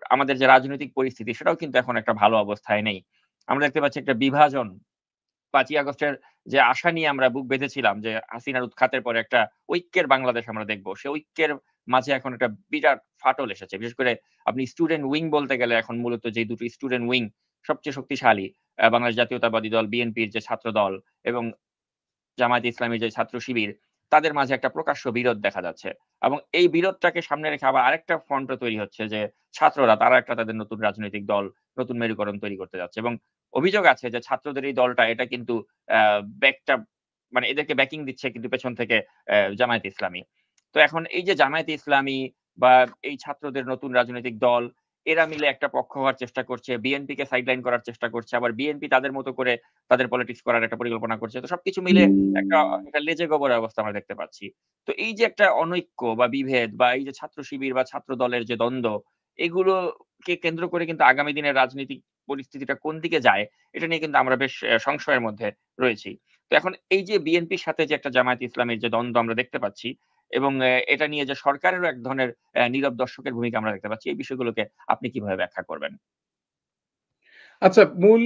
আমাদের যে রাজনৈতিক পরিস্থিতি সেটাও কিন্তু এখন একটা ভালো অবস্থায় নেই। আমরা দেখতে পাচ্ছি একটা বিভাজন। ৫ই আগস্টের যে আশা নিয়ে আমরা বুক বেঁধেছিলাম যে হাসিনার উৎখাতের পরে একটা ঐক্যের বাংলাদেশ আমরা দেখব। সে ঐক্যের মাঝে এখন একটা বিরাট ফাটল এসেছে। বিশেষ করে আপনি স্টুডেন্ট উইং বলতে গেলে এখন মূলত যে দুটো স্টুডেন্ট উইং সবচেয়ে শক্তিশালী বাংলাদেশ জাতীয়তাবাদী দল বিএনপির যে ছাত্র দল এবং জামায়াতে ইসলামীর যে ছাত্র শিবির, তাদের মাঝে একটা প্রকাশ্য বিরোধ দেখা যাচ্ছে। এবং এই বিরোধটাকে সামনে রেখে আবার আরেকটা ফ্রন্ট ও তৈরি হচ্ছে যে ছাত্ররা তারা একটা তাদের নতুন রাজনৈতিক দল, নতুন মেরুকরণ তৈরি করতে যাচ্ছে। এবং অভিযোগ আছে যে ছাত্রদের এই দলটা এটা কিন্তু আ ব্যাকটা মানে এদেরকে ব্যাকিং দিচ্ছে কিন্তু পেছন থেকে জামায়াতে ইসলামী। তো এখন এই যে জামায়াতে ইসলামী বা এই ছাত্রদের নতুন রাজনৈতিক দল, এরা মিলে একটা পক্ষ হওয়ার চেষ্টা করছে। বিএনপিকে সাইডলাইন করার চেষ্টা করছে। আবার বিএনপি তাদের মতো করে তাদের পলিটিক্স করার একটা পরিকল্পনা করছে। তো সবকিছু মিলে একটা একটা লেজে গোবরের অবস্থা আমরা দেখতে পাচ্ছি। তো এই যে একটা অনৈক্য বা বিভেদ বা এই যে ছাত্র শিবির বা ছাত্র দলের যে দ্বন্দ্ব, এগুলোকে কেন্দ্র করে কিন্তু আগামী দিনের রাজনৈতিক পরিস্থিতিটা কোন দিকে যায়, এটা নিয়ে কিন্তু আমরা বেশ সংশয়ের মধ্যে রয়েছি। তো এখন এই যে বিএনপির সাথে যে একটা জামায়াতে ইসলামীর যে দ্বন্দ্ব আমরা দেখতে পাচ্ছি এবং এটা নিয়ে যে সরকারেরও এক ধরনের নীরব দর্শকের ভূমিকা আমরা দেখতে পাচ্ছি। এই বিষয়গুলোকে আপনি কিভাবে ব্যাখ্যা করবেন? আচ্ছা, মূল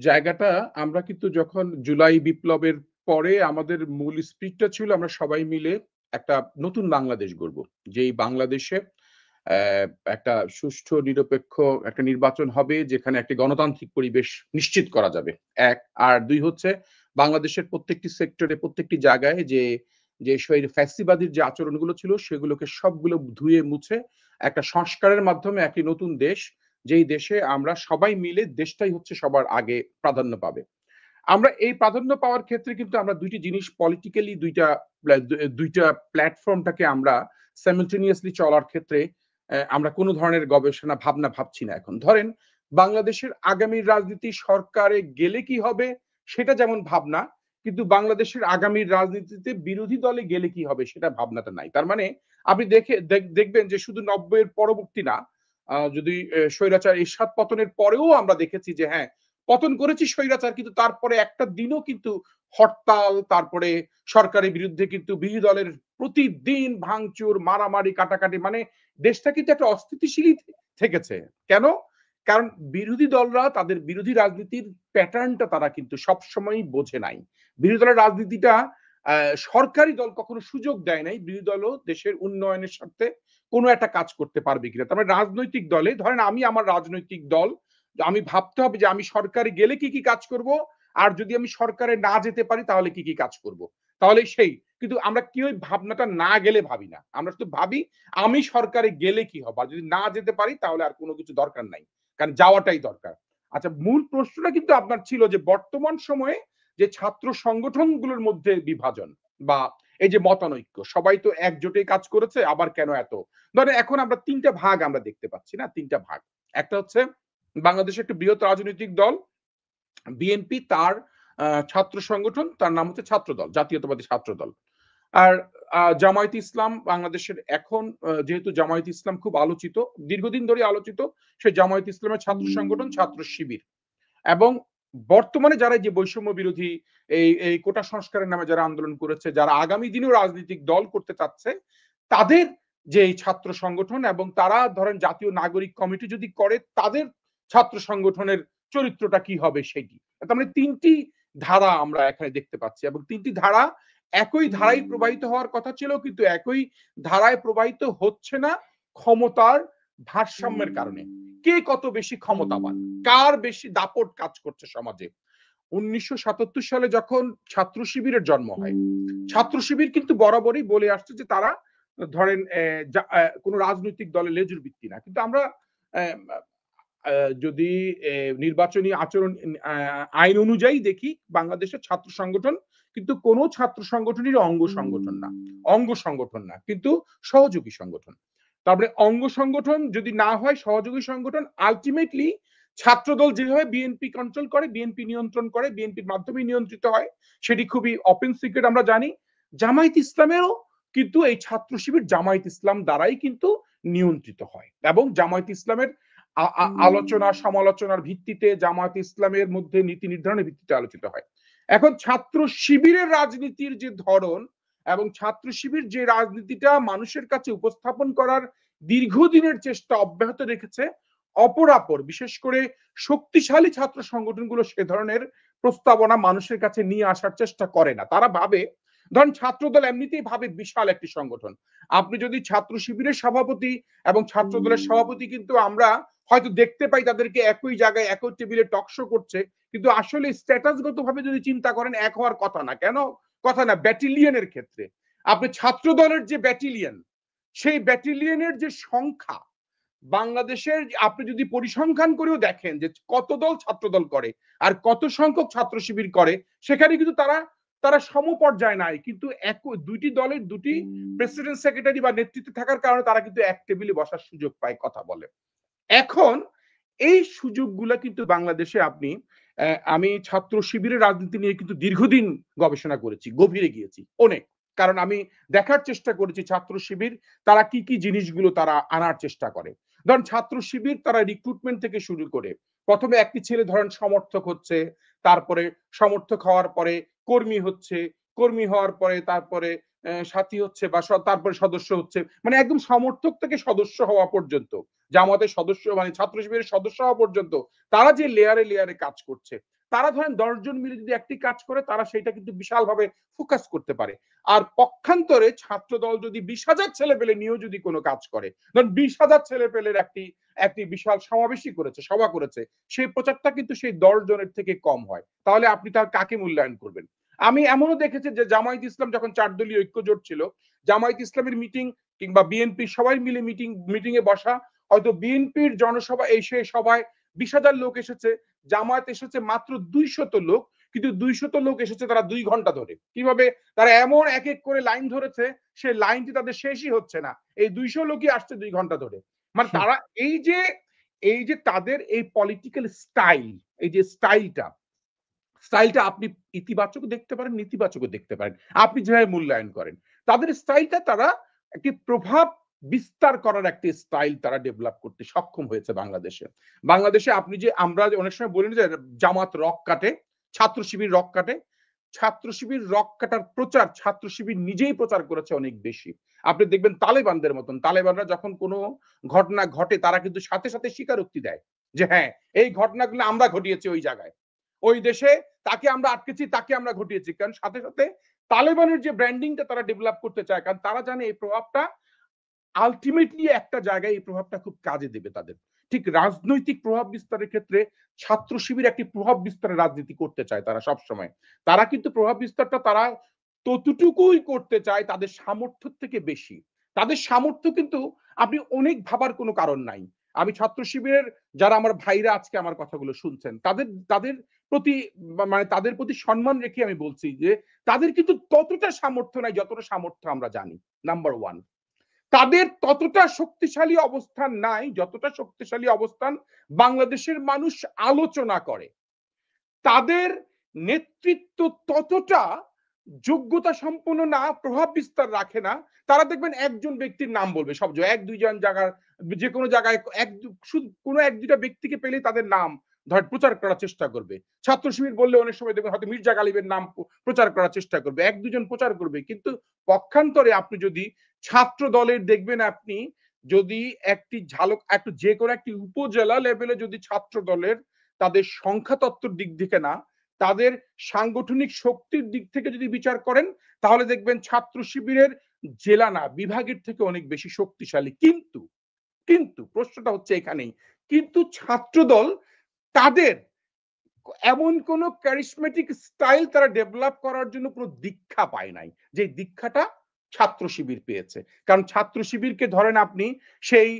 জায়গাটা আমরা কিন্তু যখন জুলাই বিপ্লবের পরে আমাদের মূল স্পিরিটটা ছিল আমরা সবাই মিলে একটা নতুন বাংলাদেশ গড়ব। যেই বাংলাদেশে একটা সুষ্ঠু নিরপেক্ষ একটা নির্বাচন হবে যেখানে একটি গণতান্ত্রিক পরিবেশ নিশ্চিত করা যাবে। ১ আর ২ হচ্ছে বাংলাদেশের প্রত্যেকটি সেক্টরে প্রত্যেকটি জায়গায় যে ফ্যাসিবাদীর যে আচরণগুলো ছিল সেগুলোকে সবগুলো ধুয়ে মুছে একটা সংস্কারের মাধ্যমে একটি নতুন দেশ যেই দেশে আমরা সবাই মিলে দেশটাই হচ্ছে সবার আগে প্রাধান্য পাবে। আমরা এই প্রাধান্য পাওয়ার ক্ষেত্রে কিন্তু আমরা ২ টি জিনিস পলিটিক্যালি ২ টা প্ল্যাটফর্মটাকে আমরা সাইমালটেনিয়াসলি চলার ক্ষেত্রে আমরা কোন ধরনের গবেষণা ভাবনা ভাবছি না এখন। ধরেন বাংলাদেশের আগামীর রাজনীতি সরকারে গেলে কি হবে সেটা যেমন ভাবনা, কিন্তু বাংলাদেশের আগামীর রাজনীতিতে বিরোধী দলে গেলে কি হবে সেটা ভাবনাটা নাই। তার মানে আপনি দেখবেন যে শুধু ৯০ এর পরবর্তী না, যদি স্বৈরাচার এরশাদ পতনের পরেও আমরা দেখেছি যে হ্যাঁ, পতন করেছি স্বৈরাচার কিন্তু তারপরে একটা দিনও কিন্তু হরতাল, তারপরে সরকারের বিরুদ্ধে কিন্তু বিরোধী দলের প্রতিদিন ভাঙচুর, মারামারি, কাটাকাটি মানে দেশটা কিন্তু একটা অস্থিতিশীলই থেকেছে। কেন? কারণ বিরোধী দলরা তাদের বিরোধী রাজনীতির প্যাটার্নটা তারা কিন্তু সবসময়ই বোঝে নাই। বিরোধী দলের রাজনীতিটা সরকারি দল কখনো সুযোগ দেয় নাই বিরোধী দলও দেশের উন্নয়নের স্বার্থে কোনো একটা কাজ করতে পারবে কিনা। তার মানে রাজনৈতিক দলে ধরেন আমি আমার রাজনৈতিক দল আমি ভাবতে হবে যে আমি সরকারে গেলে কি, কি কাজ করব? আর যদি আমি সরকারে না যেতে পারি তাহলে কি, কি কাজ করব? তাহলে সেই। কিন্তু আমরা কেউই ভাবনাটা না গেলে ভাবি না। আমরা শুধু ভাবি আমি সরকারে গেলে কি হবে? আর যদি না যেতে পারি তাহলে আর কোন কিছু দরকার নাই। কারণ যাওয়াটাই দরকার। আচ্ছা, মূল প্রশ্নটা কিন্তু আপনার ছিল যে বর্তমান সময়ে যে ছাত্র সংগঠনগুলোর মধ্যে বিভাজন বা এই যে মতানৈক্য সবাই তো একজোটে কাজ করেছে আবার কেন এত? ধরেন এখন আমরা ৩ টা ভাগ আমরা দেখতে পাচ্ছি না? ৩ টা ভাগ। একটা হচ্ছে বাংলাদেশের একটা বৃহৎ রাজনৈতিক দল বিএনপি, তার ছাত্র সংগঠন তার নাম হচ্ছে ছাত্রদল, জাতীয়তাবাদী ছাত্রদল। আর জামায়াতে ইসলাম বাংলাদেশের এখন যেহেতু জামায়াতে ইসলাম খুব আলোচিত, দীর্ঘদিন ধরে আলোচিত, সেই জামায়াতে ইসলামের ছাত্র সংগঠন ছাত্র শিবির। এবং বর্তমানে যারা এই যে বৈষম্য বিরোধী এই কোটা সংস্কারের নামে যারা আন্দোলন করেছে, যারা আগামী দিনেও রাজনৈতিক দল করতে চাচ্ছে, তাদের যে এই ছাত্র সংগঠন এবং তারা ধরেন জাতীয় নাগরিক কমিটি যদি করে তাদের ছাত্র সংগঠনের চরিত্রটা কি হবে সেটি। তার মানে ৩ টি ধারা আমরা এখানে দেখতে পাচ্ছি এবং ৩ টি ধারা একই ধারায় প্রবাহিত হওয়ার কথা ছিল কিন্তু একই ধারায় প্রবাহিত হচ্ছে না ক্ষমতার ভারসাম্যের কারণে। কে কত বেশি ক্ষমতাবান, কার বেশি দাপট কাজ করছে সমাজে। ১৯৭৭ সালে যখন ছাত্র শিবিরের জন্ম হয়, ছাত্র শিবির কিন্তু বরাবরই বলে আসছে যে তারা ধরেন কোন রাজনৈতিক দলে লেজুর ভিত্তি না। কিন্তু আমরা যদি নির্বাচনী আচরণ আইন অনুযায়ী দেখি বাংলাদেশের ছাত্র সংগঠন কিন্তু কোন ছাত্র সংগঠনেরই অঙ্গ সংগঠন না। অঙ্গ সংগঠন না, কিন্তু সহযোগী সংগঠন। তারপরে অঙ্গ সংগঠন যদি না হয় সহযোগী সংগঠন আলটিমেটলি ছাত্রদল যেভাবে বিএনপি কন্ট্রোল করে, বিএনপি নিয়ন্ত্রণ করে, বিএনপির মাধ্যমে নিয়ন্ত্রিত হয়, সেটি খুবই ওপেন সিক্রেট আমরা জানি। জামায়াত ইসলামেরও কিন্তু এই ছাত্র শিবির জামায়াত ইসলাম দ্বারাই কিন্তু নিয়ন্ত্রিত হয় এবং জামায়াত ইসলামের আলোচনা সমালোচনার ভিত্তিতে জামায়াত ইসলামের মধ্যে নীতি নির্ধারণের ভিত্তিতে আলোচিত হয়। এখন ছাত্র শিবিরের রাজনীতির যে ধরন এবং ছাত্র শিবির যে রাজনীতিটা মানুষের কাছে উপস্থাপন করার দীর্ঘদিনের চেষ্টা অব্যাহত রেখেছে, অপরাপর বিশেষ করে শক্তিশালী ছাত্র সংগঠনগুলো সে ধরনের প্রস্তাবনা মানুষের কাছে নিয়ে আসার চেষ্টা করে না। তারা ভাবে, ধরেন ছাত্রদল এমনিতেই ভাবে বিশাল একটি সংগঠন। আপনি যদি ছাত্র শিবিরের সভাপতি এবং ছাত্রদলের সভাপতি কিন্তু আমরা হয়তো দেখতে পাই তাদেরকে একই জায়গায় একই টেবিলে টকশো করছে, কিন্তু আসলে স্ট্যাটাসগত ভাবে যদি চিন্তা করেন এক হওয়ার কথা না। কেন কথা না? ব্যাটালিয়নের ক্ষেত্রে আপনি ছাত্রদলের যে ব্যাটালিয়ন, সেই ব্যাটালিয়নের যে সংখ্যা বাংলাদেশের আপনি যদি পরিসংখ্যান করেও দেখেন যে কত দল ছাত্রদল করে আর কত সংখ্যক ছাত্র শিবির করে, সেখানে কিন্তু তারা তারা সমপর্যায় নাই, কিন্তু দুইটি দলের দুটি প্রেসিডেন্ট সেক্রেটারি বা নেতৃত্বে থাকার কারণে তারা কিন্তু এক টেবিলে বসার সুযোগ পায়, কথা বলে। এখন এই সুযোগগুলা কিন্তু বাংলাদেশে আপনি আমি ছাত্র শিবিরের রাজনীতি নিয়ে কিন্তু দীর্ঘদিন গবেষণা করেছি, গভীরে গিয়েছি অনেক। কারণ আমি দেখার চেষ্টা করেছি ছাত্র শিবির তারা কি কি জিনিসগুলো তারা আনার চেষ্টা করে। ধরেন ছাত্র শিবির তারা রিক্রুটমেন্ট থেকে শুরু করে প্রথমে একটি ছেলে ধরেন সমর্থক হচ্ছে, তারপরে সমর্থক হওয়ার পরে কর্মী হচ্ছে, কর্মী হওয়ার পরে তারপরে সাথী হচ্ছে বা তারপরে সদস্য হচ্ছে, মানে একদম সমর্থক থেকে সদস্য হওয়া পর্যন্ত, জামাতের সদস্য মানে ছাত্র শিবিরের সদস্য হওয়া পর্যন্ত তারা যে লেয়ারে লেয়ারে কাজ করছে, তারা ধরেন 10 জন মিলে যদি একটি কাজ করে তারা সেটা কিন্তু বিশালভাবে ফোকাস করতে পারে। আর পক্ষান্তরে ছাত্র দল যদি 20,000 ছেলে পেলে নিয়েও যদি কোনো কাজ করে, ধরেন 20,000 ছেলে পেলের একটি একটি বিশাল সমাবেশই করেছে, সভা করেছে, সেই প্রচারটা কিন্তু সেই 10 জনের থেকে কম হয়। তাহলে আপনি তার কাকে মূল্যায়ন করবেন? আমি এমনও দেখেছি যে জামায়াত ইসলাম যখন 4 দলীয় ঐক্য জোট ছিল, জামায়াত ইসলামের মিটিং কিংবা বিএনপি সবাই মিলে মিটিং এ বসা, হয়তো বিএনপির জনসভা এসে সভায় 20,000 লোক এসেছে, জামায়াত এসেছে মাত্র 200 লোক, কিন্তু 200 লোক এসেছে তারা 2 ঘন্টা ধরে। কিভাবে? তারা এমন এক এক করে লাইন ধরেছে, সেই লাইনটি তাদের শেষই হচ্ছে না, এই 200 লোকই আসছে 2 ঘন্টা ধরে। মানে তারা এই যে তাদের এই পলিটিক্যাল স্টাইল, এই যে স্টাইলটা আপনি ইতিবাচক দেখতে পারেন, নেতিবাচক দেখতে পারেন, আপনি যেভাবে মূল্যায়ন করেন। তাদের স্টাইলটা তারা একটি প্রভাব বিস্তার করার একটি স্টাইল তারা ডেভেলপ করতে সক্ষম হয়েছে বাংলাদেশে। বাংলাদেশে আপনি যে আমরা অনেক সময় বলি যে জামাত রক কাটে, ছাত্র শিবির রক কাটে, ছাত্র শিবির রক কাটার প্রচার ছাত্র শিবির নিজেই প্রচার করেছে অনেক বেশি। আপনি দেখবেন তালেবানদের মতন, তালেবানরা যখন কোনো ঘটনা ঘটে তারা কিন্তু সাথে সাথে স্বীকারোক্তি দেয় যে হ্যাঁ, এই ঘটনাগুলো আমরা ঘটিয়েছি ওই জায়গায়, ওই দেশে তাকে আমরা আটকেছি, তাকে আমরা ঘটিয়েছি। কারণ সাথে সাথে তালেবানের যে ব্র্যান্ডিংটা তারা ডেভেলপ করতে চায়, কারণ তারা জানে এই প্রভাবটা আলটিমেটলি একটা জায়গায় এই প্রভাবটা খুব কাজে দেবে তাদের। ঠিক রাজনৈতিক প্রভাব বিস্তারের ক্ষেত্রে ছাত্র শিবির একটি প্রভাব বিস্তারের রাজনীতি করতে চায় তারা সবসময়। তারা কিন্তু প্রভাব বিস্তারটা তারা ততটুকুই করতে চায় তাদের সামর্থ্যের থেকে বেশি। তাদের সামর্থ্য কিন্তু আপনি অনেক ভাবার কোনো কারণ নাই। আমি ছাত্র শিবিরের যারা আমার ভাইরা আজকে আমার কথাগুলো শুনছেন, তাদের তাদের প্রতি মানে তাদের প্রতি সম্মান রেখে আমি বলছি যে তাদের কিন্তু ততটা সামর্থ্য নাই যতটা সামর্থ্য আমরা জানি। নাম্বার 1, তাদের ততটা শক্তিশালী অবস্থান নাই যতটা শক্তিশালী অবস্থান বাংলাদেশের মানুষ আলোচনা করে। তাদের নেতৃত্ব ততটা যোগ্যতা সম্পন্ন না, প্রভাব বিস্তার রাখে না। তারা দেখবেন একজন ব্যক্তির নাম বলবে সব জায়গায়, এক দুইজন জায়গার যে কোনো জায়গায় শুধু কোনো এক দুইটা ব্যক্তিকে পেলে তাদের নাম ধর প্রচার করার চেষ্টা করবে। ছাত্র শিবির বললে অনেক সময় দেখবেন হয়তো মির্জা গালিবের নাম প্রচার করার চেষ্টা করবে, এক দুজন প্রচার করবে। কিন্তু পক্ষান্তরে আপনি যদি ছাত্র দলের দেখবেন, আপনি যদি একটি ঝালক একটু যে কোনো একটি উপজেলা লেভেলে যদি ছাত্র দলের তাদের সংখ্যাতত্ত্বর দিক থেকে না, তাদের সাংগঠনিক শক্তির দিক থেকে যদি বিচার করেন, তাহলে দেখবেন ছাত্র শিবিরের জেলা না বিভাগের থেকে অনেক বেশি শক্তিশালী। কিন্তু কিন্তু প্রশ্নটা হচ্ছে এখানেই, কিন্তু ছাত্রদল তাদের এমন কোন ক্যারিসমেটিক স্টাইল তারা ডেভেলপ করার জন্য কোনো দীক্ষা পায় নাই, যে দীক্ষাটা ছাত্র শিবির পেয়েছে। কারণ ছাত্র শিবিরকে ধরেন আপনি সেই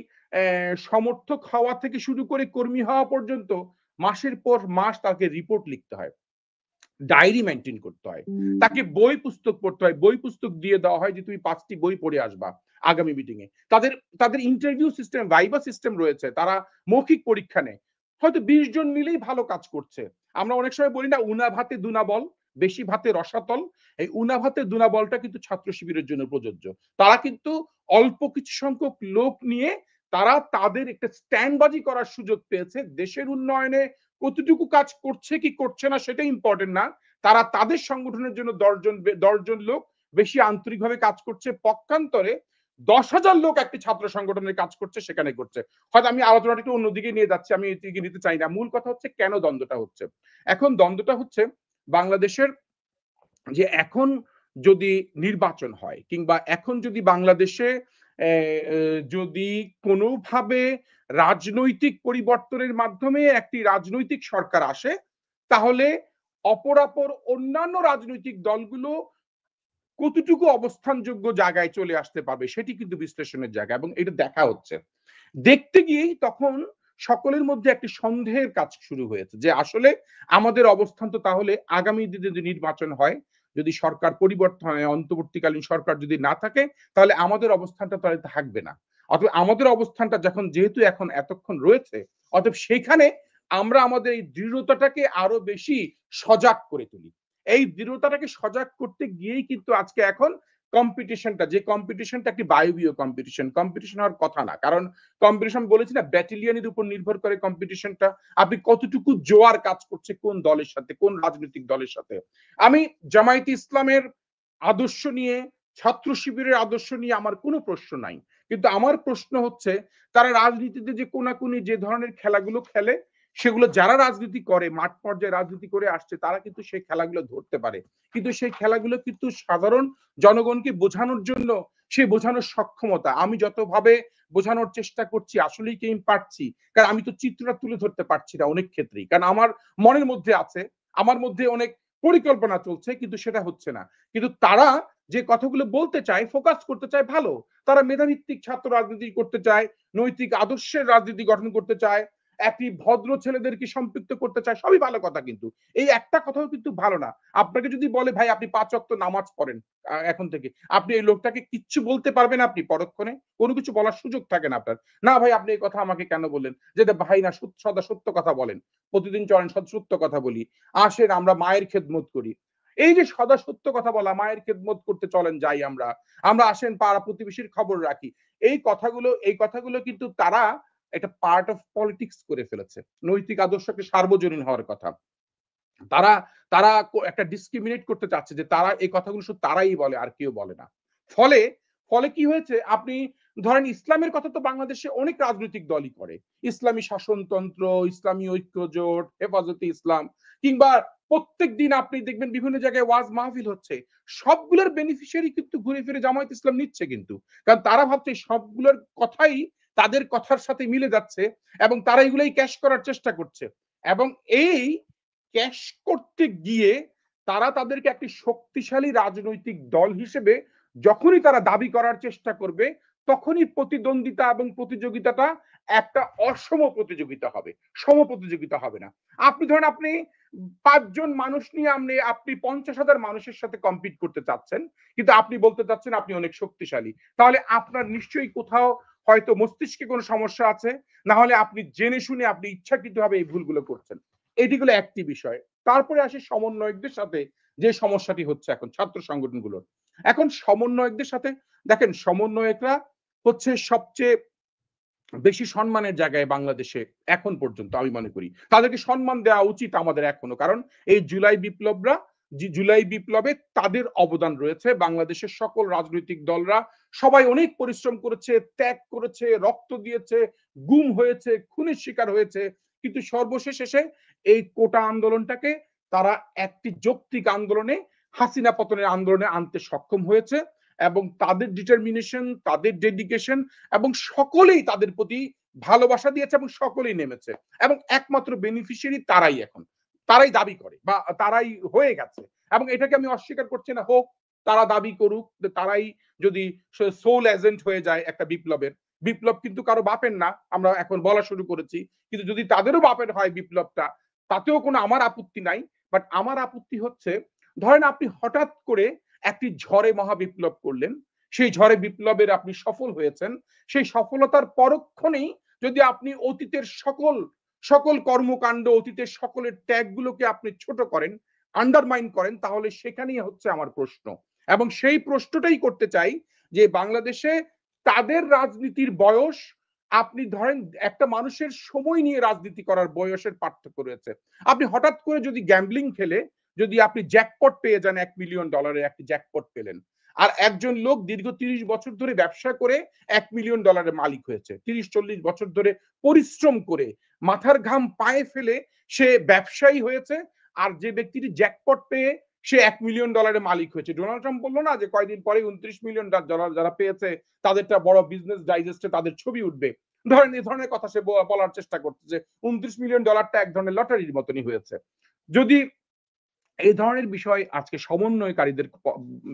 সমর্থক হওয়া থেকে শুরু করে কর্মী হওয়া পর্যন্ত মাসের পর মাস তাকে রিপোর্ট লিখতে হয়, ডায়েরি মেনটেন করতে হয়, তাকে বই পুস্তক পড়তে হয়, বই পুস্তক দিয়ে দেওয়া হয় যে তুমি 5টি বই পড়ে আসবা আগামী মিটিং এ। তাদের তাদের ইন্টারভিউ সিস্টেম, ভাইবা সিস্টেম রয়েছে, তারা মৌখিক পরীক্ষা নেয়। হয়তো 20 জন মিলেই ভালো কাজ করছে। আমরা অনেক সময় বলি না উনা ভাতে দুনা বল, বেশি ভাতে রসাতল। এই উনা ভাতে দুনা বলটা কিন্তু ছাত্র শিবিরের জন্য প্রযোজ্য। তারা কিন্তু অল্প কিছু সংখ্যক লোক নিয়ে তারা তাদের একটা স্ট্যান্ডবাজি করার সুযোগ পেয়েছে। দেশের উন্নয়নে কতটুকু কাজ করছে কি করছে না সেটা ইম্পর্টেন্ট না, তারা তাদের সংগঠনের জন্য 10 জন লোক বেশি আন্তরিকভাবে কাজ করছে। পক্ষান্তরে 10,000 লোক একটি ছাত্র সংগঠনের কাজ করছে, সেখানে করছে। হয়তো আমি আলোচনাটা একটু অন্যদিকে নিয়ে যাচ্ছি, আমি এদিকে নিতে চাই না। মূল কথা হচ্ছে কেন দ্বন্দ্বটা হচ্ছে। এখন দ্বন্দ্বটা হচ্ছে বাংলাদেশের যে এখন যদি নির্বাচন হয় কিংবা এখন যদি বাংলাদেশে যদি কোনোভাবে রাজনৈতিক পরিবর্তনের মাধ্যমে একটি রাজনৈতিক সরকার আসে, তাহলে অপরাপর অন্যান্য রাজনৈতিক দলগুলো কতটুকু অবস্থানযোগ্য জায়গায় চলে আসতে পারবে সেটি কিন্তু বিশ্লেষণের জায়গা, এবং এটা দেখা হচ্ছে। দেখতে গিয়েই তখন সকলের মধ্যে একটি সন্দেহের কাজ শুরু হয়েছে যে আসলে আমাদের অবস্থান তো তাহলে আগামী দিনে যদি নির্বাচন হয়, যদি সরকার পরিবর্তন হয়, অন্তর্বর্তীকালীন সরকার যদি না থাকে, তাহলে আমাদের অবস্থানটা তাহলে থাকবে না। অতএব আমাদের অবস্থানটা যখন যেহেতু এখন এতক্ষণ রয়েছে, অতএব সেখানে আমরা আমাদের এই দৃঢ়তাটাকে আরো বেশি সজাগ করে তুলি। এই দৃঢ়তাটাকে সজাগ করতে গিয়েই কিন্তু আজকে এখন কম্পিটিশনটা, যে কম্পিটিশনটা একটি বায়বীয় কম্পিটিশন, কম্পিটিশন হওয়ার কথা না। কারণ কম্পিটিশন বলেছি না, ব্যাটালিয়নের উপর নির্ভর করে কম্পিটিশনটা। আপনি কতটুকু জোয়ার কাজ করছে কোন দলের সাথে, কোন রাজনৈতিক দলের সাথে। আমি জামায়াতে ইসলামের আদর্শ নিয়ে, ছাত্র শিবিরের আদর্শ নিয়ে আমার কোনো প্রশ্ন নাই, কিন্তু আমার প্রশ্ন হচ্ছে তারা রাজনীতিতে যে কোনাকুনি যে ধরনের খেলাগুলো খেলে, সেগুলো যারা রাজনীতি করে, মাঠ পর্যায়ে রাজনীতি করে আসছে, তারা কিন্তু সেই খেলাগুলো ধরতে পারে, কিন্তু সেই খেলাগুলো কিন্তু সাধারণ জনগণকে বোঝানোর জন্য, সে বোঝানোর সক্ষমতা, আমি যতভাবে বোঝানোর চেষ্টা করছি আসলেই কি আমি পারছি, কারণ আমি তো চিত্রটা তুলে ধরতে পারছি না অনেক ক্ষেত্রেই, কারণ আমার মনের মধ্যে আছে, আমার মধ্যে অনেক পরিকল্পনা চলছে, কিন্তু সেটা হচ্ছে না। কিন্তু তারা যে কথাগুলো বলতে চায়, ফোকাস করতে চায় ভালো, তারা মেধাভিত্তিক ছাত্র রাজনীতি করতে চায়, নৈতিক আদর্শের রাজনীতি গঠন করতে চায়, একটি ভদ্র ছেলেদেরকে সম্পৃক্ত করতে চায়, সবই ভালো কথা, কিন্তু এই একটা কথাও কিন্তু ভালো না। আপনাকে যদি বলে ভাই আপনি 5 ওয়াক্ত নামাজ পড়েন এখন থেকে, আপনি এই লোকটাকে কিচ্ছু বলতে পারবেন, আপনি পরক্ষণে কোনো কিছু বলার সুযোগ থাকে না আপনার। না ভাই আপনি এই কথা আমাকে কেন বললেন, যে ভাই না সদা সত্য কথা বলেন, প্রতিদিন চলেন সত্য কথা বলি, আসেন আমরা মায়ের খেদমত করি। এই যে সদা সত্য কথা বলা, মায়ের খেদমত করতে চলেন যাই আমরা, আমরা আসেন পাড়া প্রতিবেশীর খবর রাখি, এই কথাগুলো কিন্তু তারা একটা পার্ট অফ পলিটিক্স করে ফেলেছে। নৈতিক আদর্শকে সার্বজনীন হওয়ার কথা। তারা তারা একটা ডিসক্রিমিনেট করতে চাচ্ছে যে তারা এই কথাগুলো শুধু তারাই বলে, আর কেউ বলে না। ফলে ফলে কি হয়েছে, আপনি ধরেন ইসলামের কথা তো বাংলাদেশে অনেক রাজনৈতিক দলই করে। ইসলামী শাসনতন্ত্র, ইসলামী ঐক্যজোট, হেফাজতে ইসলাম, কিংবা প্রত্যেকদিন আপনি দেখবেন বিভিন্ন জায়গায় ওয়াজ মাহফিল হচ্ছে। সবগুলোর বেনিফিশিয়ারি কিন্তু ঘুরে ফিরে জামায়াত ইসলাম নিচ্ছে কিন্তু। কারণ তারা ভাবছে সবগুলোর কথাই তাদের কথার সাথে মিলে যাচ্ছে, এবং তারা এগুলাই ক্যাশ করার চেষ্টা করছে। এবং এই ক্যাশ করতে গিয়ে তারা তাদেরকে একটি শক্তিশালী রাজনৈতিক দল হিসেবে যখনই তারা দাবি করার চেষ্টা করবে, তখনই প্রতিদ্বন্দ্বিতা এবং প্রতিযোগিতাটা একটা অসম প্রতিযোগিতা হবে, সম প্রতিযোগিতা হবে না। আপনি ধরেন আপনি 5 জন মানুষ নিয়ে আপনি 50,000 মানুষের সাথে কম্পিট করতে চাচ্ছেন, কিন্তু আপনি বলতে চাচ্ছেন আপনি অনেক শক্তিশালী, তাহলে আপনার নিশ্চয়ই কোথাও হয়তো মস্তিষ্কে কোনো সমস্যা আছে, না হলে আপনি জেনে শুনে আপনি ইচ্ছাকৃতভাবে এই ভুলগুলো করছেন। এটিগুলো একটি বিষয়। তারপরে আসে সমন্বয়কদের সাথে যে সমস্যাটি হচ্ছে এখন ছাত্র সংগঠনগুলোর। এখন সমন্বয়কদের সাথে দেখেন, সমন্বয়করা হচ্ছে সবচেয়ে বেশি সম্মানের জায়গায় বাংলাদেশে এখন পর্যন্ত আমি মনে করি। তাদেরকে সম্মান দেওয়া উচিত আমাদের এখনো। কারণ এই জুলাই বিপ্লবে তাদের অবদান রয়েছে। বাংলাদেশের সকল রাজনৈতিক দলরা সবাই অনেক পরিশ্রম করেছে, ত্যাগ করেছে, রক্ত দিয়েছে, গুম হয়েছে, খুনের শিকার হয়েছে। কিন্তু সর্বশেষ এসে এই কোটা আন্দোলনটাকে তারা একটি যৌক্তিক আন্দোলনে, হাসিনা পতনের আন্দোলনে আনতে সক্ষম হয়েছে, এবং তাদের ডিটারমিনেশন, তাদের ডেডিকেশন, এবং সকলেই তাদের প্রতি ভালোবাসা দিয়েছে এবং সকলেই নেমেছে, এবং একমাত্র বেনিফিশিয়ারি তারাই এখন, তারাই দাবি করে বা তারাই হয়ে গেছে, এবং এটাকে আমি অস্বীকার করছি না। হোক, তারা দাবি করুক, তারাই যদি সোল এজেন্ট হয়ে যায় একটা বিপ্লবের, বিপ্লব কিন্তু কারো বাপের না, আমরা এখন বলা শুরু করেছি, কিন্তু যদি তাদেরও বাপের হয় বিপ্লবটা, তাতেও কোনো আমার আপত্তি নাই। বাট আমার আপত্তি হচ্ছে, ধরেন আপনি হঠাৎ করে একটি ঝড়ে মহাবিপ্লব করলেন, সেই ঝড়ে বিপ্লবের আপনি সফল হয়েছেন, সেই সফলতার পরক্ষণেই যদি আপনি অতীতের সকল সকল কর্মকাণ্ড, অতীতের সকলের ত্যাগগুলোকে আপনি ছোট করেন, আন্ডারমাইন করেন, তাহলে সেখানেই হচ্ছে আমার প্রশ্ন। এবং সেই প্রশ্নটাই করতে চাই যে বাংলাদেশে তাদের রাজনীতির বয়স, আপনি ধরেন একটা মানুষের সময় নিয়ে রাজনীতি করার বয়সের পার্থক্য রয়েছে। আপনি হঠাৎ করে যদি গ্যাম্বলিং খেলে যদি আপনি জ্যাকপট পেয়ে যান, $1 মিলিয়ন একটি জ্যাকপট পেলেন, আর একজন লোক দীর্ঘ ৩০ বছর ধরে ব্যবসা করে $1 মিলিয়ন মালিক হয়েছে। ৩০-৪০ বছর ধরে পরিশ্রম করে মাথার ঘাম পায়ে ফেলে সে ব্যবসায়ী হয়েছে। আর যে ব্যক্তিটি জ্যাকপট পেয়ে সে $1 মিলিয়ন মালিক হয়েছে। ডোনাল্ড ট্রাম্প বলল না যে কয়দিন পরে $29 মিলিয়ন যারা পেয়েছে তাদেরটা বড় বিজনেস ডাইজেস্টে তাদের ছবি উঠবে। ধরেন এই ধরনের কথা সে বলার চেষ্টা করছে যে $29 মিলিয়নটা এক ধরনের লটারির মতনই হয়েছে। যদি এই ধরনের বিষয় আজকে সমন্বয়কারীদের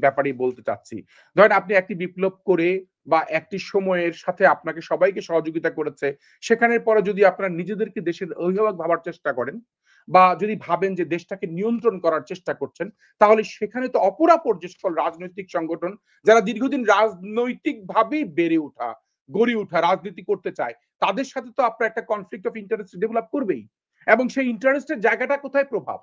ব্যাপারে বলতে চাচ্ছি। ধরেন আপনি একটি বিপ্লব করে বা একটি সময়ের সাথে আপনাকে সবাইকে সহযোগিতা করেছে। সেখানের পরে যদি আপনারা নিজেদেরকে দেশের অভিভাবক ভাবার চেষ্টা করেন বা যদি ভাবেন যে দেশটাকে নিয়ন্ত্রণ করার চেষ্টা করছেন, তাহলে সেখানে তো অপরাপর যে সকল রাজনৈতিক সংগঠন যারা দীর্ঘদিন রাজনৈতিকভাবেই বেড়ে ওঠা, গড়ে ওঠা, রাজনীতি করতে চায়, তাদের সাথে তো আপনার একটা কনফ্লিক্ট অফ ইন্টারেস্ট ডেভেলপ করবেই। এবং সেই ইন্টারেস্টের জায়গাটা কোথায়? প্রভাব।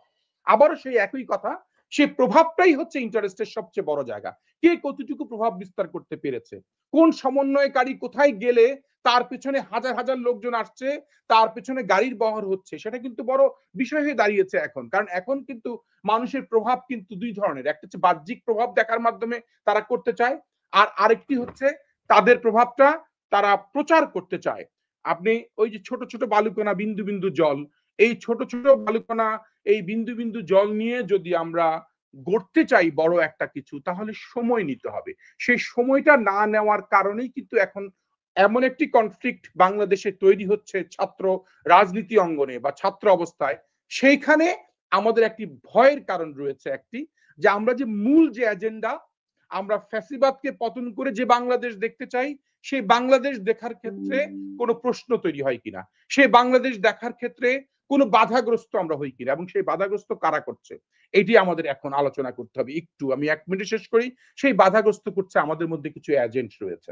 আবারও সেই একই কথা, সে প্রভাবটাই হচ্ছে ইন্টারেস্টের সবচেয়ে বড় জায়গা। কে কতটুকু প্রভাব বিস্তার করতে পেরেছে, কোন সমন্বয়কারী কোথায় গেলে তার পেছনে হাজার হাজার লোকজন আসছে, তার পেছনে গাড়ির বহর হচ্ছে, সেটা কিন্তু বড় বিষয় হয়ে দাঁড়িয়েছে এখন। কারণ এখন কিন্তু মানুষের প্রভাব কিন্তু দুই ধরনের, একটা হচ্ছে বাহ্যিক প্রভাব দেখার মাধ্যমে তারা করতে চায়, আর আরেকটি হচ্ছে তাদের প্রভাবটা তারা প্রচার করতে চায়। আপনি ওই যে ছোট ছোট বালুকণা, বিন্দু বিন্দু জল, এই ছোট ছোট বালুকণা, এই বিন্দু বিন্দু জল নিয়ে যদি আমরা গড়তে চাই বড় একটা কিছু, তাহলে সময় নিতে হবে। সেই সময়টা না নেওয়ার কারণেই কিন্তু এখন এমন একটি কনফ্লিক্ট বাংলাদেশে তৈরি হচ্ছে ছাত্র রাজনীতি অঙ্গনে বা ছাত্র অবস্থায়। সেইখানে আমাদের একটি ভয়ের কারণ রয়েছে, একটি যে আমরা যে মূল যে এজেন্ডা, আমরা ফ্যাসিবাদকে পতন করে যে বাংলাদেশ দেখতে চাই, সেই বাংলাদেশ দেখার ক্ষেত্রে কোনো প্রশ্ন তৈরি হয় কিনা, সেই বাংলাদেশ দেখার ক্ষেত্রে কোনো বাধাগ্রস্ত আমরা হই কিনা, এবং সেই বাধাগ্রস্ত কারা করছে, এটি আমাদের এখন আলোচনা করতে হবে। একটু আমি 1 মিনিটে শেষ করি। সেই বাধাগ্রস্ত করছে আমাদের মধ্যে কিছু এজেন্ট রয়েছে।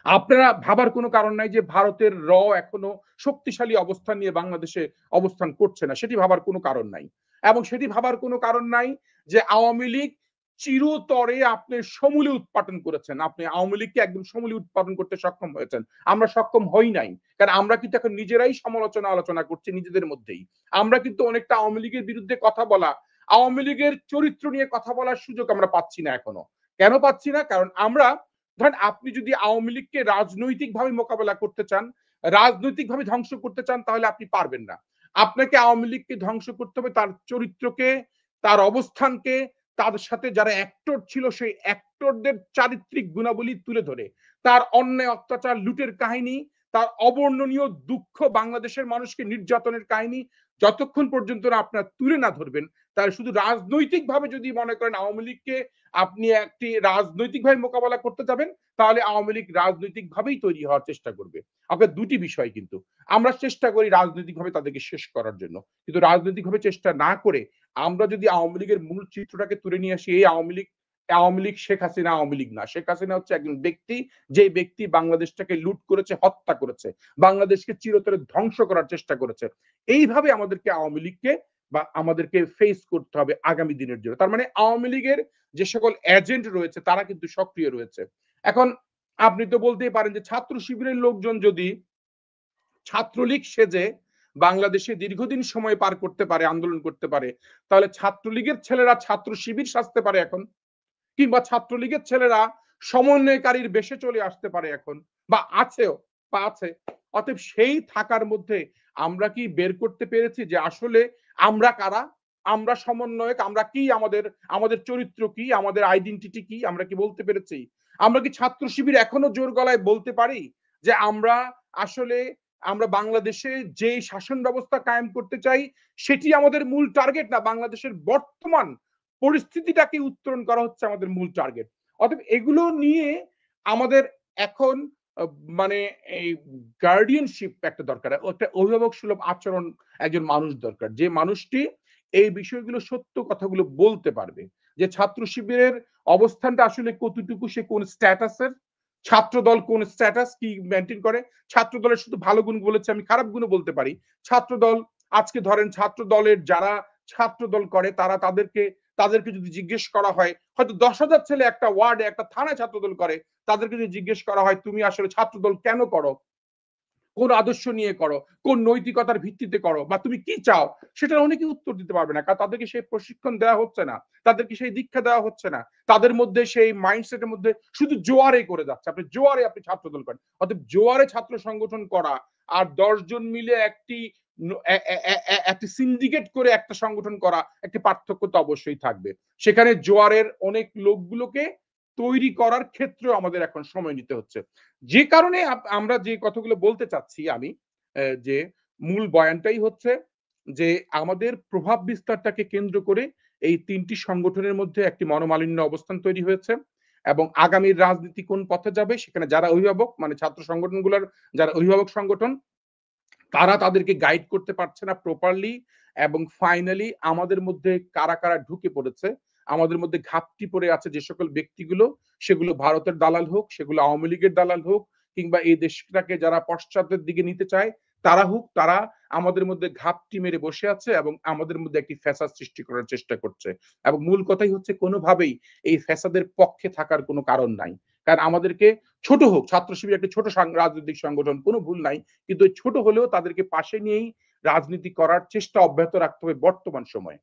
আপনারা ভাবার কোনো কারণ নাই যে ভারতের এখনো শক্তিশালী অবস্থান নিয়ে বাংলাদেশে অবস্থান করছে না। সেটি ভাবার কোনো কারণ নাই। এবং সেটি ভাবার কোনো কারণ নাই যে আওয়ামী লীগ চিরতরে আপনি সমূলে উৎপাটন করেছেন। আপনি আওয়ামী লীগকে একদম সমূলে উৎপাদন করতে সক্ষম হয়েছেন। আমরা সক্ষম হই নাই। কারণ আমরা কিন্তু এখন নিজেরাই সমালোচনা আলোচনা করছি নিজেদের মধ্যেই। আমরা কিন্তু অনেকটা আওয়ামী লীগের বিরুদ্ধে কথা বলা, আওয়ামী লীগের চরিত্র নিয়ে কথা বলার সুযোগ আমরা পাচ্ছি না এখনো। কেন পাচ্ছি না? কারণ আমরা, ধরেন আপনি যদি আওয়ামী লীগকে রাজনৈতিকভাবে মোকাবেলা করতে চান, রাজনৈতিকভাবে ধ্বংস করতে চান, তাহলে আপনি পারবেন না। আপনাকে আওয়ামী লীগকে ধ্বংস করতে হবে তার চরিত্রকে, তার অবস্থানকে, তার সাথে যারা অ্যাক্টর ছিল সেই অ্যাক্টরদের চারিত্রিক গুণাবলী তুলে ধরে, তার অন্যায় অত্যাচার লুটের কাহিনী, তার অবর্ণনীয় দুঃখ, বাংলাদেশের মানুষকে নির্যাতনের কাহিনী যতক্ষণ পর্যন্ত না আপনারা তুলে না ধরবেন, তাহলে শুধু রাজনৈতিকভাবে যদি মনে করেন আওয়ামী লীগকে আপনি একটি রাজনৈতিকভাবে মোকাবেলা করতে যাবেন, তাহলে আওয়ামী লীগ রাজনৈতিকভাবেই তৈরি হওয়ার চেষ্টা করবে। আপনার দুটি বিষয় কিন্তু, আমরা চেষ্টা করি রাজনৈতিকভাবে তাদেরকে শেষ করার জন্য, কিন্তু রাজনৈতিকভাবে চেষ্টা না করে আমরা যদি আওয়ামী লীগের মূল চিত্রটাকে তুলে নিয়ে আসি, এই আওয়ামী লীগ শেখ হাসিনা আওয়ামী লীগ না। শেখ হাসিনা হচ্ছে একজন ব্যক্তি, যে ব্যক্তি বাংলাদেশটাকে লুট করেছে, হত্যা করেছে, বাংলাদেশকে চিরতরে ধ্বংস করার চেষ্টা করেছে। এইভাবে আমাদেরকে আওয়ামী লীগকে বা আমাদেরকে ফেস করতে হবে আগামী দিনের জন্য। তার মানে আওয়ামী লীগের যে সকল এজেন্ট রয়েছে তারা কিন্তু সক্রিয় রয়েছে। এখন আপনি তো বলতেই পারেন যে ছাত্র শিবিরের লোকজন যদি ছাত্রলীগ সেজে বাংলাদেশে দীর্ঘদিন সময় পার করতে পারে, আন্দোলন করতে পারে, তাহলে ছাত্রলীগের ছেলেরা ছাত্র শিবির সাজতে পারে এখন, কিংবা ছাত্রলীগের ছেলেরা সমন্বয়কারীর বেশে চলে আসতে পারে এখন, বা আছেও বা আছে। অতএব সেই থাকার মধ্যে আমরা কি বের করতে পেরেছি যে আসলে আমরা কারা, আমরা সমন্বয়ক, আমরা কি, আমাদের আমাদের চরিত্র কি, আমাদের আইডেন্টিটি কি, আমরা কি বলতে পেরেছি? আমরা কি ছাত্র শিবির এখনো জোর গলায় বলতে পারি যে আমরা আসলে আমরা বাংলাদেশে যে শাসন ব্যবস্থা কায়েম করতে চাই সেটি আমাদের মূল টার্গেট, না বাংলাদেশের বর্তমান পরিস্থিতিটাকে উত্তরণ করা হচ্ছে আমাদের মূল টার্গেট? অতএব এগুলো নিয়ে আমাদের এখন মানে এই গার্ডিয়ানশিপ একটা দরকার, একটা অভিভাবক সুলভ আচরণ, একজন মানুষ দরকার, যে মানুষটি এই বিষয়গুলো সত্য কথাগুলো বলতে পারবে, যে ছাত্র শিবিরের অবস্থানটা আসলে কতটুকু, সে কোন স্ট্যাটাসের, ছাত্র দল কোন স্ট্যাটাস কি মেনটেন করে। ছাত্র দলের শুধু ভালো গুণ বলেছে, আমি খারাপ গুণও বলতে পারি। ছাত্র দল, আজকে ধরেন ছাত্র দলের যারা ছাত্র দল করে তারা তাদেরকে যদি জিজ্ঞেস করা হয়, হয়তো 10,000 ছেলে একটা ওয়ার্ডে একটা থানায় ছাত্রদল করে, তাদেরকে যদি জিজ্ঞেস করা হয় তুমি আসলে ছাত্রদল কেন করো, কোন আদর্শ নিয়ে করো, কোন নৈতিকতার ভিত্তিতে করো, বা তুমি কি চাও, সেটার অনেকে উত্তর দিতে পারবে না, কারণ তাদেরকে সেই প্রশিক্ষণ দেওয়া হচ্ছে না, তাদেরকে সেই দীক্ষা দেওয়া হচ্ছে না, তাদের মধ্যে সেই মাইন্ডসেটের মধ্যে শুধু জোয়ারে করে যাচ্ছে, আপনি জোয়ারে আপনি ছাত্রদল করেন, অতএব জোয়ারে ছাত্র সংগঠন করা আর 10 জন মিলে একটি সিন্ডিকেট করে একটা সংগঠন করা, একটি পার্থক্য তো অবশ্যই থাকবে। সেখানে জোয়ারের অনেক লোকগুলোকে তৈরি করার ক্ষেত্রেও আমাদের এখন সময় নিতে হচ্ছে। যে কারণে আমরা যে কথাগুলো বলতে চাচ্ছি আমি, যে মূল বয়ানটাই হচ্ছে যে আমাদের প্রভাব বিস্তারটাকে কেন্দ্র করে এই ৩ টি সংগঠনের মধ্যে একটি মনোমালিন্য অবস্থান তৈরি হয়েছে এবং আগামীর রাজনীতি কোন পথে যাবে সেখানে যারা অভিভাবক, মানে ছাত্র সংগঠনগুলোর যারা অভিভাবক সংগঠন, তারা তাদেরকে গাইড করতে পারছে না প্রপারলি, এবং ফাইনালি আমাদের মধ্যে কারা কারা ঢুকে পড়েছে, আমাদের মধ্যে ঘাপটি পড়ে আছে যে সকল ব্যক্তিগুলো, সেগুলো ভারতের দালাল হোক, সেগুলো আওয়ামী লীগের দালাল হোক, কিংবা এই দেশটাকে যারা পশ্চাতের দিকে নিতে চায় তারা হোক, তারা আমাদের মধ্যে ঘাপটি মেরে বসে আছে এবং আমাদের মধ্যে একটি ফ্যাসাদ সৃষ্টি করার চেষ্টা করছে। এবং মূল কথাই হচ্ছে কোনোভাবেই এই ফ্যাসাদের পক্ষে থাকার কোনো কারণ নাই। কারণ আমাদেরকে ছোট হোক, ছাত্র শিবির একটি ছোট রাজনৈতিক সংগঠন, কোনো ভুল নাই, কিন্তু ছোট হলেও তাদেরকে পাশে নিয়েই রাজনীতি করার চেষ্টা অব্যাহত রাখতে হবে বর্তমান সময়ে।